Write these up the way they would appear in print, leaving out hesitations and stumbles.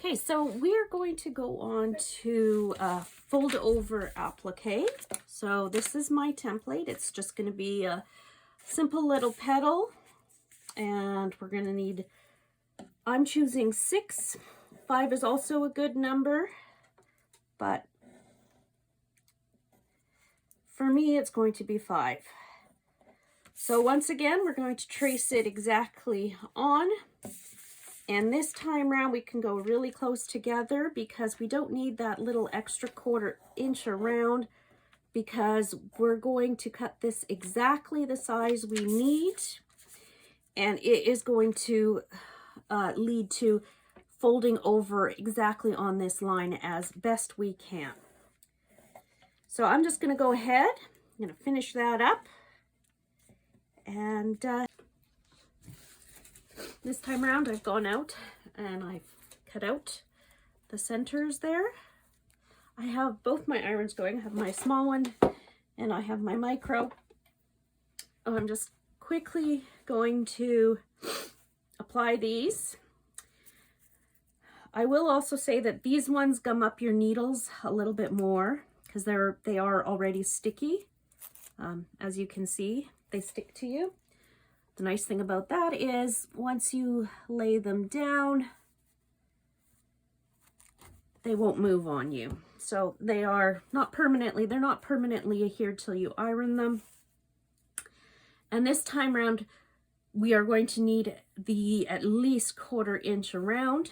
Okay, so we're going to go on to fold over applique. So this is my template. It's just going to be a simple little petal, and we're going to need, I'm choosing 6. 5 is also a good number, but for me it's going to be 5. So once again, we're going to trace it exactly on. And this time around, we can go really close together because we don't need that little extra 1/4 inch around, because we're going to cut this exactly the size we need. And it is going to lead to folding over exactly on this line as best we can. So I'm just going to go ahead, I'm going to finish that up. And this time around, I've gone out and I've cut out the centers there. I have both my irons going. I have my small one and I have my micro. I'm just quickly going to apply these. I will also say that these ones gum up your needles a little bit more because they are already sticky. As you can see, they stick to you. The nice thing about that is once you lay them down, they won't move on you. So they're not permanently adhered till you iron them. And this time around, we are going to need the at least 1/4 inch around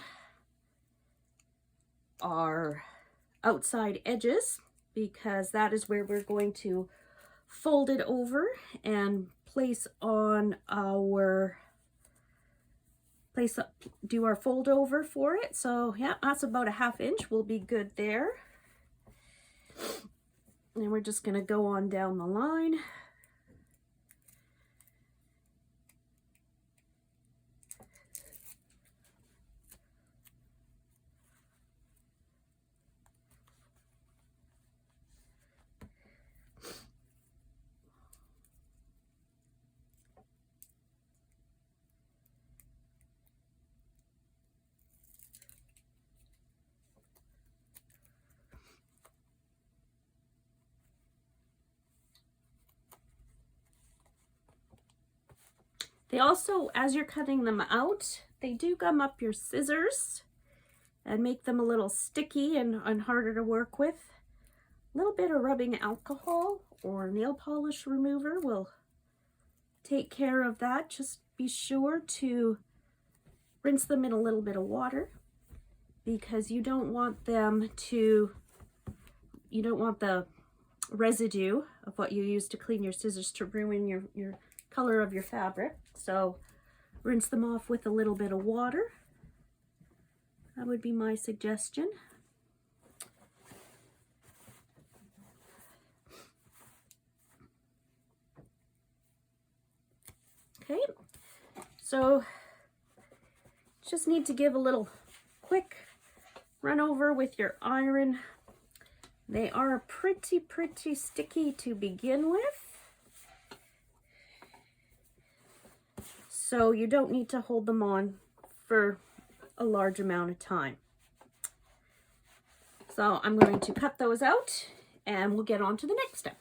our outside edges, because that is where we're going to fold it over and place on our do our fold over for it. So yeah, that's about a 1/2 inch will be good there. And we're just going to go on down the line. They also, as you're cutting them out, they do gum up your scissors and make them a little sticky and harder to work with. A little bit of rubbing alcohol or nail polish remover will take care of that. Just be sure to rinse them in a little bit of water, because you don't want them to, you don't want the residue of what you use to clean your scissors to ruin your color of your fabric. So rinse them off with a little bit of water. That would be my suggestion. Okay, so just need to give a little quick run over with your iron. They are pretty sticky to begin with, so you don't need to hold them on for a large amount of time. So I'm going to cut those out and we'll get on to the next step.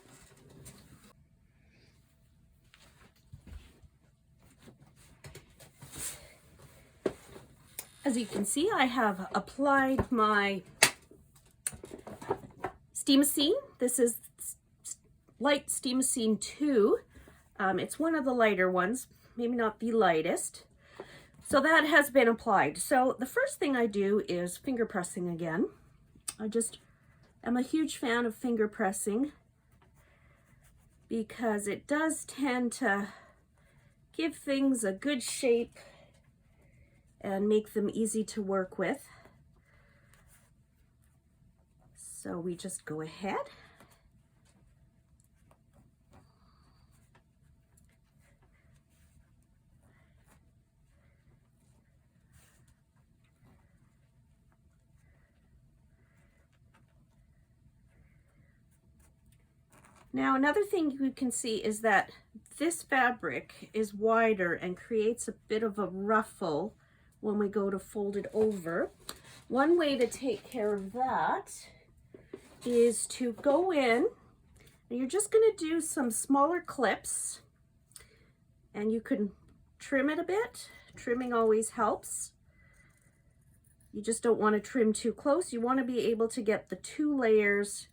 As you can see, I have applied my Steamicene. This is light Steamicene 2. It's one of the lighter ones, maybe not the lightest. So that has been applied. So the first thing I do is finger pressing again. I'm a huge fan of finger pressing because it does tend to give things a good shape and make them easy to work with. So we just go ahead . Now another thing you can see is that this fabric is wider and creates a bit of a ruffle when we go to fold it over. One way to take care of that is to go in, and you're just going to do some smaller clips, and you can trim it a bit. Trimming always helps. You just don't want to trim too close. You want to be able to get the two layers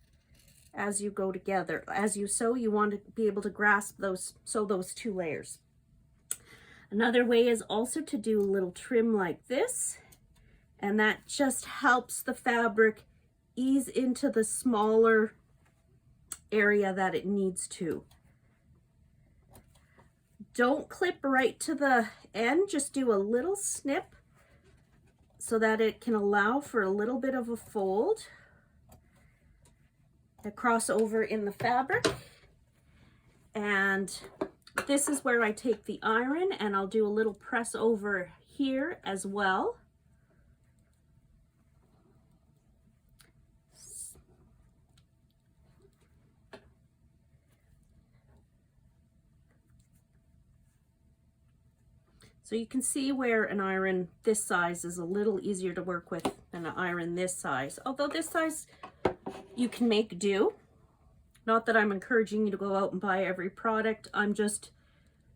as you go together. As you sew, you want to be able to grasp those, sew those two layers. Another way is also to do a little trim like this, and that just helps the fabric ease into the smaller area that it needs to. Don't clip right to the end, just do a little snip so that it can allow for a little bit of a fold, a crossover in the fabric. And this is where I take the iron, and I'll do a little press over here as well. So you can see where an iron this size is a little easier to work with than an iron this size. Although this size you can make do. Not that I'm encouraging you to go out and buy every product. I'm just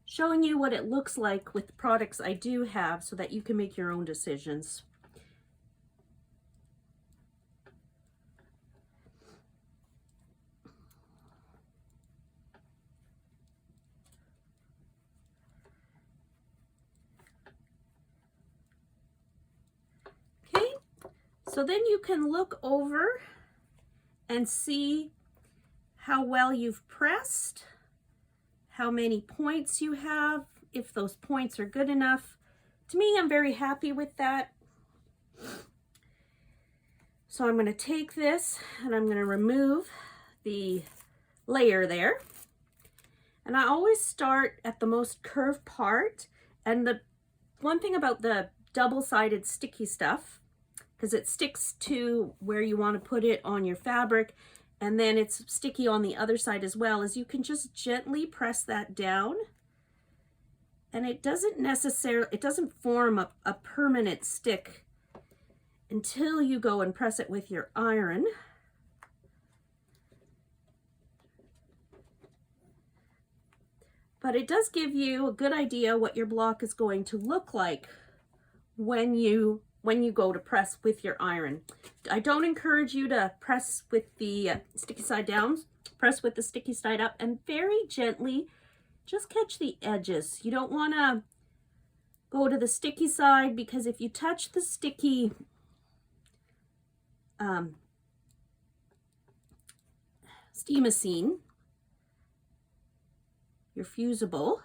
showing you what it looks like with the products I do have so that you can make your own decisions. Okay, so then you can look over and see how well you've pressed, how many points you have, if those points are good enough. To me, I'm very happy with that. So I'm going to take this and I'm going to remove the layer there. And I always start at the most curved part. And the one thing about the double-sided sticky stuff, because it sticks to where you want to put it on your fabric, and then it's sticky on the other side as well, is you can just gently press that down, and it doesn't form a permanent stick until you go and press it with your iron. But it does give you a good idea what your block is going to look like when you go to press with your iron. I don't encourage you to press with the sticky side down. Press with the sticky side up and very gently just catch the edges. You don't want to go to the sticky side, because if you touch the sticky steamosine, your fusible,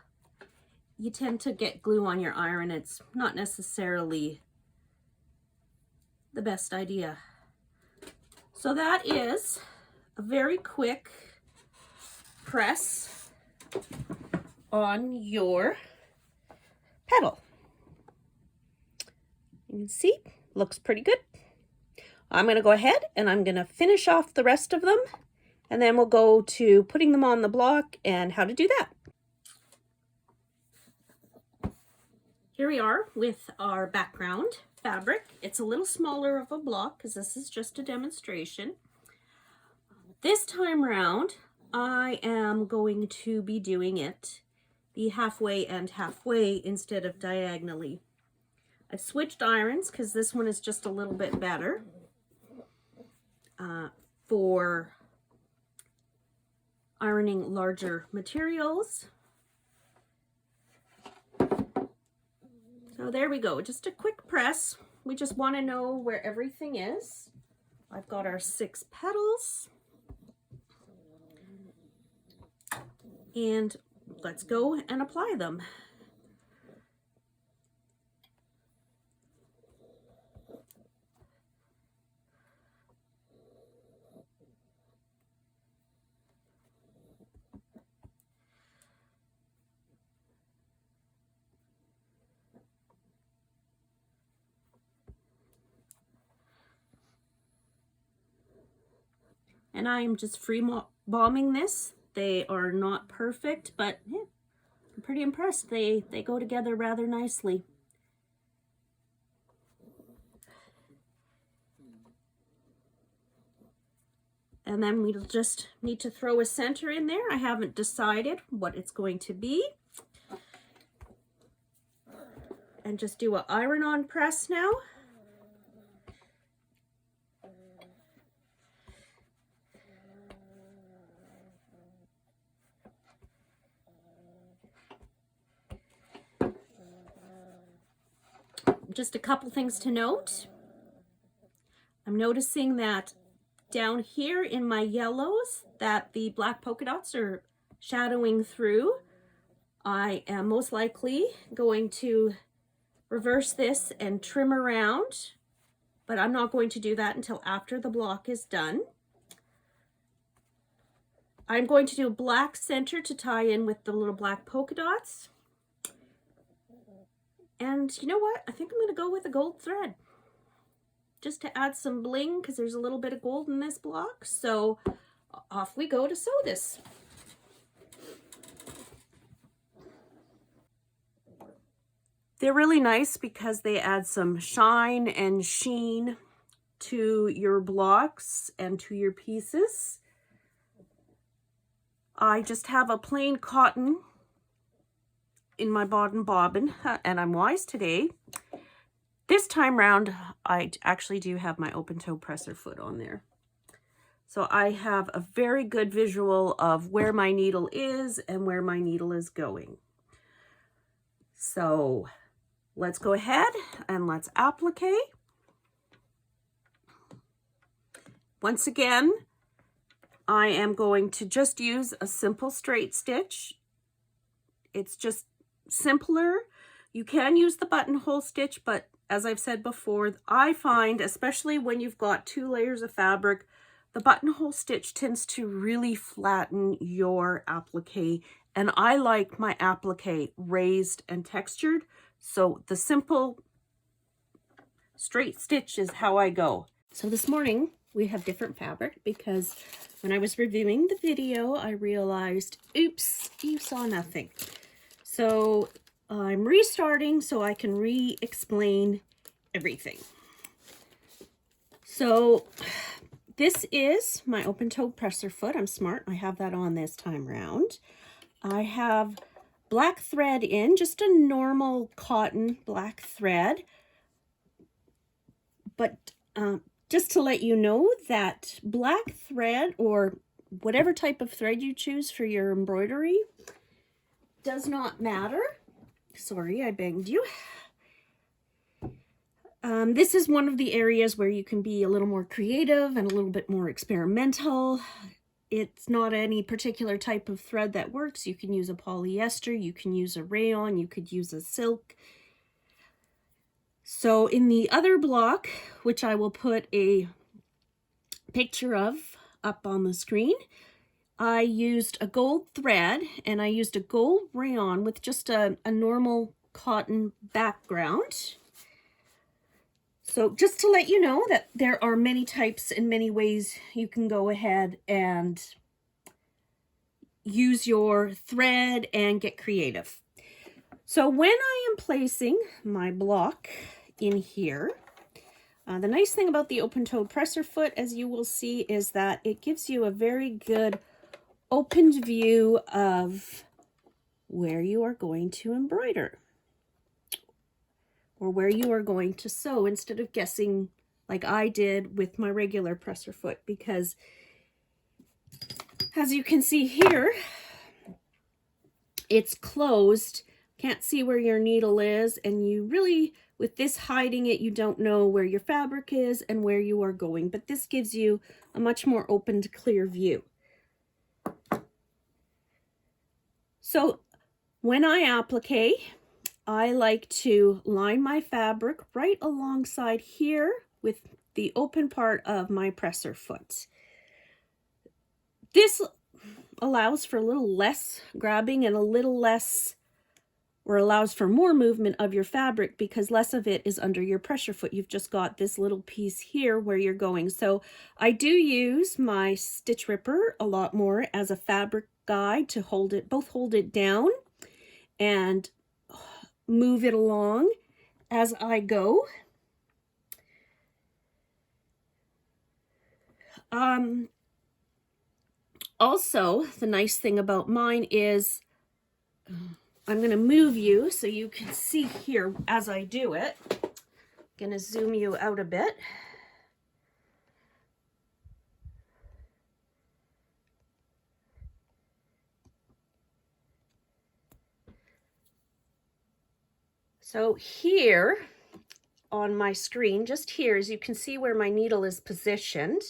you tend to get glue on your iron. It's not necessarily the best idea. So that is a very quick press on your petal. You can see, looks pretty good. I'm going to go ahead and I'm going to finish off the rest of them, and then we'll go to putting them on the block and how to do that. Here we are with our background fabric. It's a little smaller of a block because this is just a demonstration. This time around, I am going to be doing it the halfway and halfway instead of diagonally. I've switched irons because this one is just a little bit better for ironing larger materials. So there we go, just a quick press. We just want to know where everything is. I've got our 6 petals. And let's go and apply them. And I am just free bombing this. They are not perfect, but yeah, I'm pretty impressed. They go together rather nicely. And then we'll just need to throw a center in there. I haven't decided what it's going to be. And just do an iron-on press now. Just a couple things to note. I'm noticing that down here in my yellows that the black polka dots are shadowing through. I am most likely going to reverse this and trim around, but I'm not going to do that until after the block is done. I'm going to do a black center to tie in with the little black polka dots. And you know what? I think I'm going to go with a gold thread just to add some bling because there's a little bit of gold in this block. So off we go to sew this. They're really nice because they add some shine and sheen to your blocks and to your pieces. I just have a plain cotton in my bottom bobbin, and I'm wise today. This time round, I actually do have my open toe presser foot on there. So I have a very good visual of where my needle is and where my needle is going. So let's go ahead and let's applique. Once again, I am going to just use a simple straight stitch. It's just simpler. You can use the buttonhole stitch, but as I've said before, I find, especially when you've got 2 layers of fabric, the buttonhole stitch tends to really flatten your applique, and I like my applique raised and textured, so the simple straight stitch is how I go. So this morning we have different fabric because when I was reviewing the video, I realized, oops, you saw nothing. So I'm restarting so I can re-explain everything. So this is my open toe presser foot. I'm smart. I have that on this time round. I have black thread in, just a normal cotton black thread. But just to let you know that black thread, or whatever type of thread you choose for your embroidery, does not matter. Sorry, I banged you. This is one of the areas where you can be a little more creative and a little bit more experimental. It's not any particular type of thread that works. You can use a polyester, you can use a rayon, you could use a silk. So in the other block, which I will put a picture of up on the screen, I used a gold thread and I used a gold rayon with just a normal cotton background. So just to let you know that there are many types and many ways you can go ahead and use your thread and get creative. So when I am placing my block in here, the nice thing about the open-toed presser foot, as you will see, is that it gives you a very good opened view of where you are going to embroider or where you are going to sew, instead of guessing like I did with my regular presser foot, because as you can see here, it's closed. Can't see where your needle is, and you really, with this hiding it, you don't know where your fabric is and where you are going, but this gives you a much more open, clear view. So when I applique, I like to line my fabric right alongside here with the open part of my presser foot. This allows for a little less grabbing and a little less, or allows for more movement of your fabric, because less of it is under your pressure foot. You've just got this little piece here where you're going. So I do use my stitch ripper a lot more as a fabric guide to hold it, both hold it down and move it along as I go. Also, the nice thing about mine is I'm going to move you so you can see here as I do it. I'm going to zoom you out a bit. So here on my screen, just here, as you can see where my needle is positioned.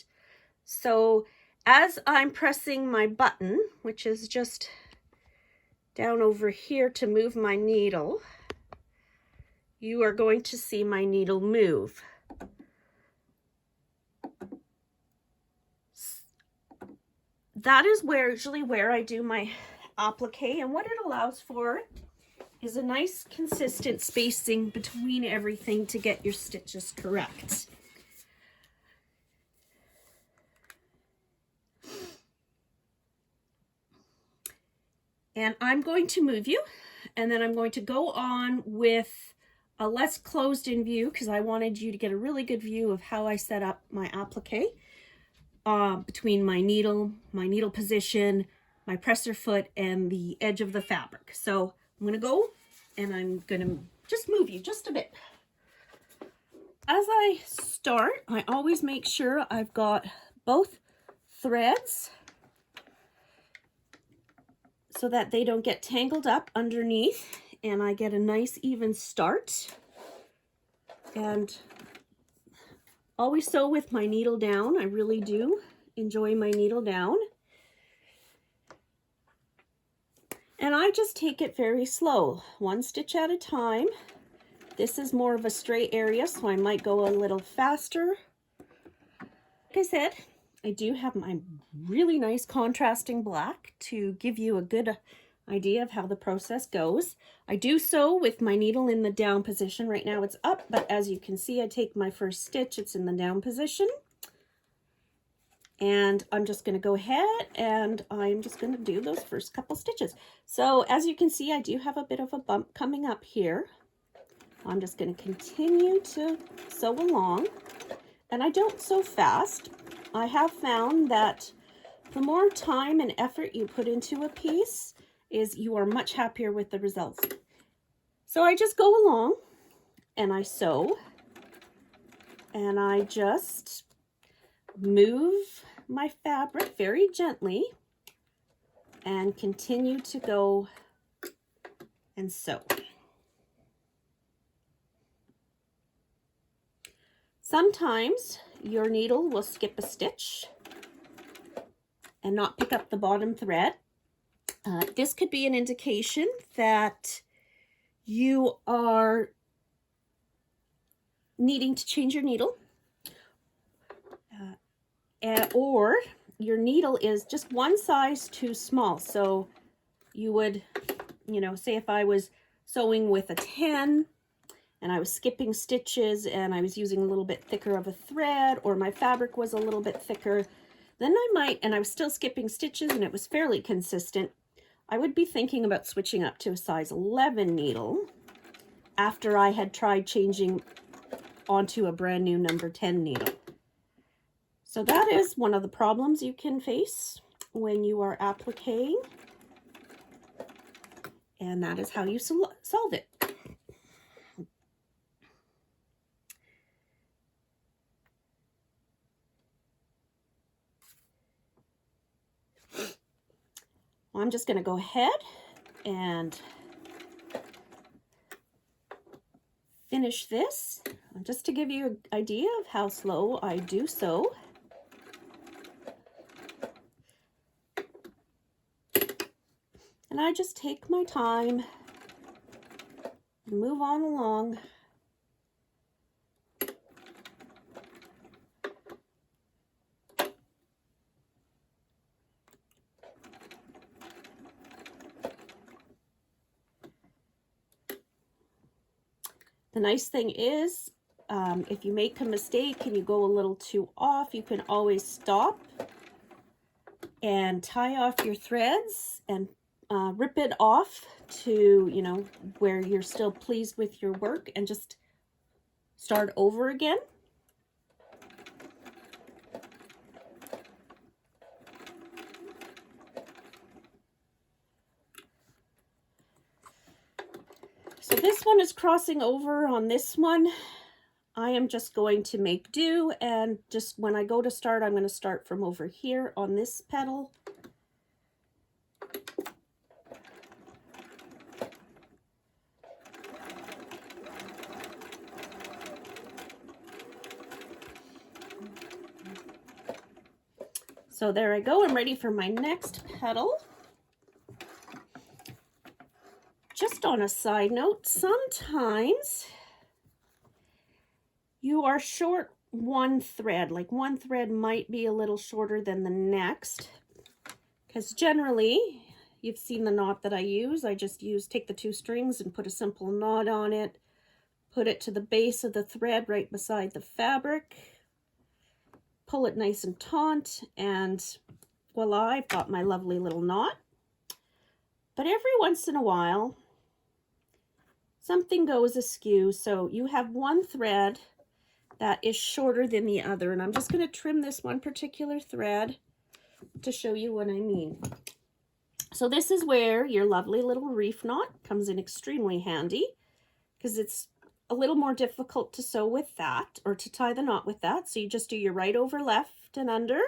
So as I'm pressing my button, which is just down over here to move my needle, you are going to see my needle move. That is usually where I do my applique, and what it allows for is a nice consistent spacing between everything to get your stitches correct. And I'm going to move you, and then I'm going to go on with a less closed in view because I wanted you to get a really good view of how I set up my applique between my needle position, my presser foot, and the edge of the fabric. So I'm going to go and I'm going to just move you just a bit. As I start, I always make sure I've got both threads so that they don't get tangled up underneath and I get a nice even start. And always sew with my needle down. I really do enjoy my needle down. And I just take it very slow, one stitch at a time. This is more of a straight area, so I might go a little faster. Like I said, I do have my really nice contrasting black to give you a good idea of how the process goes. I do sew with my needle in the down position. Right now it's up, but as you can see, I take my first stitch, it's in the down position. And I'm just going to go ahead and I'm just going to do those first couple stitches. So as you can see, I do have a bit of a bump coming up here. I'm just going to continue to sew along, and I don't sew fast. I have found that the more time and effort you put into a piece is you are much happier with the results. So I just go along and I sew and I just move my fabric very gently and continue to go and sew. Sometimes your needle will skip a stitch and not pick up the bottom thread. This could be an indication that you are needing to change your needle, or your needle is just one size too small. So you would, say if I was sewing with a 10 and I was skipping stitches and I was using a little bit thicker of a thread, or my fabric was a little bit thicker, then I might, and I was still skipping stitches and it was fairly consistent, I would be thinking about switching up to a size 11 needle after I had tried changing onto a brand new number 10 needle. So that is one of the problems you can face when you are appliquing, and that is how you solve it. I'm just going to go ahead and finish this, just to give you an idea of how slow I do sew. And I just take my time and move on along. The nice thing is, if you make a mistake and you go a little too off, you can always stop and tie off your threads and rip it off to, where you're still pleased with your work, and just start over again. this one is crossing over on this one. I am just going to make do, and just when I go to start, I'm going to start from over here on this petal. So there I go, I'm ready for my next petal. Just on a side note, sometimes you are short one thread, like one thread might be a little shorter than the next, because generally, you've seen the knot that I use. I just take the 2 strings and put a simple knot on it, put it to the base of the thread right beside the fabric, pull it nice and taut, and voila, I've got my lovely little knot. But every once in a while, something goes askew, so you have one thread that is shorter than the other, and I'm just going to trim this one particular thread to show you what I mean. So this is where your lovely little wreath knot comes in extremely handy, because it's a little more difficult to sew with that, or to tie the knot with that. So you just do your right over left and under,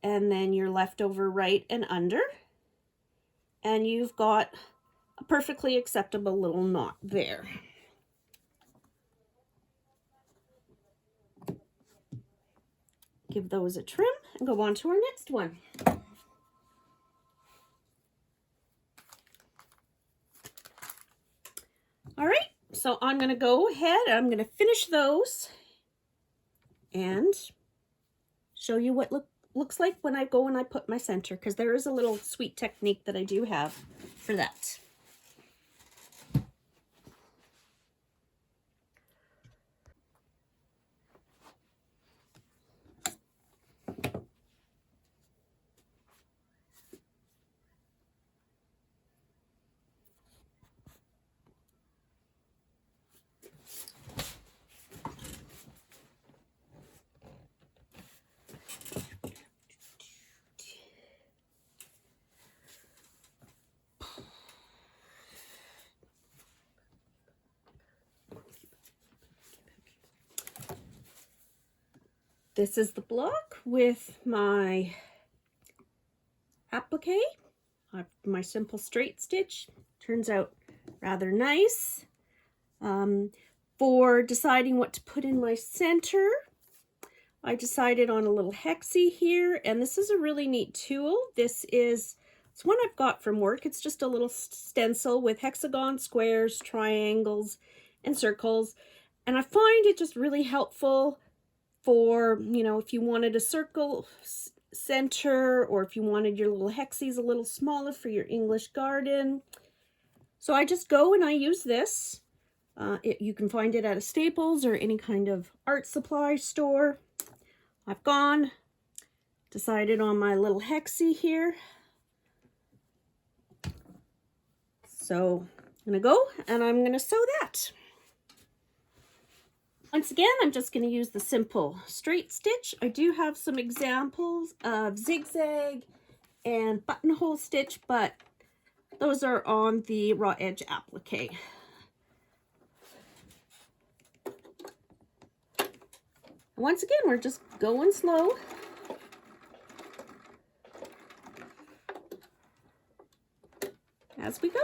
and then your left over right and under, and you've got a perfectly acceptable little knot there. Give those a trim and go on to our next one. All right, so I'm going to go ahead, I'm going to finish those and show you what looks like when I go and I put my center, because there is a little sweet technique that I do have for that. This is the block with my applique, my simple straight stitch. Turns out rather nice. For deciding what to put in my center, I decided on a little hexie here, and this is a really neat tool. It's one I've got from work. It's just a little stencil with hexagons, squares, triangles, and circles, and I find it just really helpful for, you know, if you wanted a circle center, or if you wanted your little hexies a little smaller for your English garden. So I just go and I use this. You can find it at a Staples or any kind of art supply store. I've decided on my little hexie here. So I'm gonna go and I'm gonna sew that. Once again, I'm just going to use the simple straight stitch. I do have some examples of zigzag and buttonhole stitch, but those are on the raw edge applique. Once again, we're just going slow. As we go.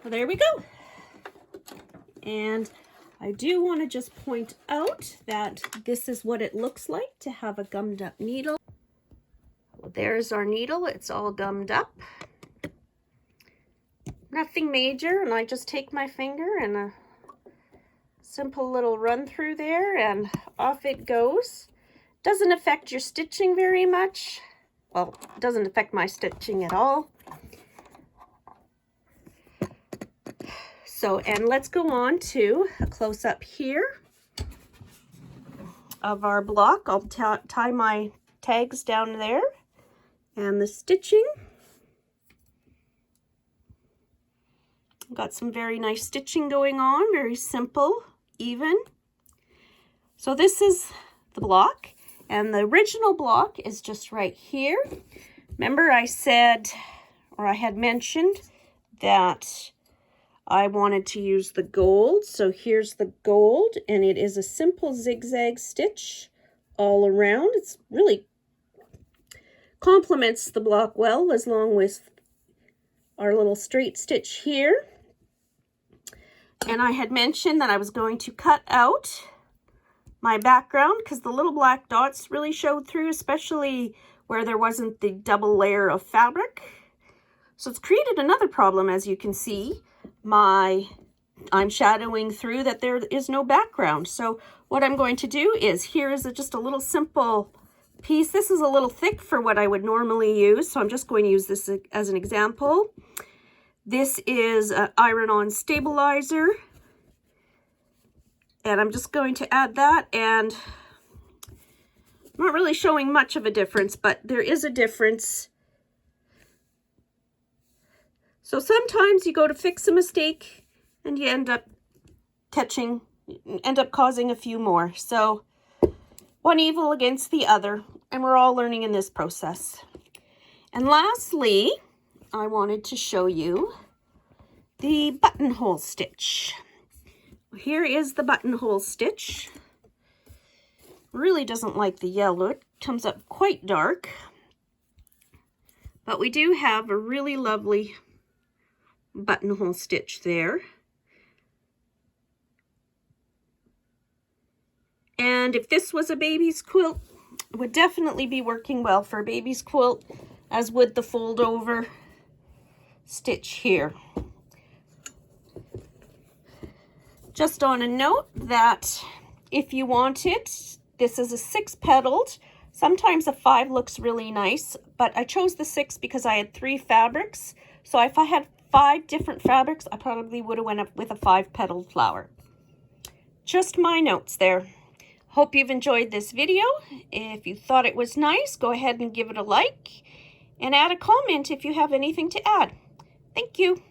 Well, there we go. And I do want to just point out that this is what it looks like to have a gummed up needle. Well, there's our needle. It's all gummed up. Nothing major, and I just take my finger and a simple little run through there and off it goes. Doesn't affect your stitching very much. Well, it doesn't affect my stitching at all. So, and let's go on to a close-up here of our block. I'll tie my tags down there and the stitching. Got some very nice stitching going on, very simple, even. So this is the block, and the original block is just right here. Remember I said, or I had mentioned, that I wanted to use the gold. So here's the gold, and it is a simple zigzag stitch all around. It's really complements the block well, as long with our little straight stitch here. And I had mentioned that I was going to cut out my background because the little black dots really showed through, especially where there wasn't the double layer of fabric. So it's created another problem, as you can see. I'm shadowing through that there is no background. So what I'm going to do is, here is just a little simple piece. This is a little thick for what I would normally use, so I'm just going to use this as an example. This is an iron-on stabilizer, and I'm just going to add that, and I'm not really showing much of a difference, but there is a difference. So sometimes you go to fix a mistake and you end up causing a few more. So one evil against the other, and we're all learning in this process. And lastly, I wanted to show you the buttonhole stitch. Here is the buttonhole stitch. Really doesn't like the yellow. It comes up quite dark. But we do have a really lovely buttonhole stitch there. And if this was a baby's quilt, it would definitely be working well for a baby's quilt, as would the fold over stitch here. Just on a note that if you want it, this is a 6-petaled. Sometimes a 5 looks really nice, but I chose the 6 because I had 3 fabrics. So if I had 5 different fabrics, I probably would have went up with a 5-petaled flower. Just my notes there. Hope you've enjoyed this video. If you thought it was nice, go ahead and give it a like and add a comment if you have anything to add. Thank you.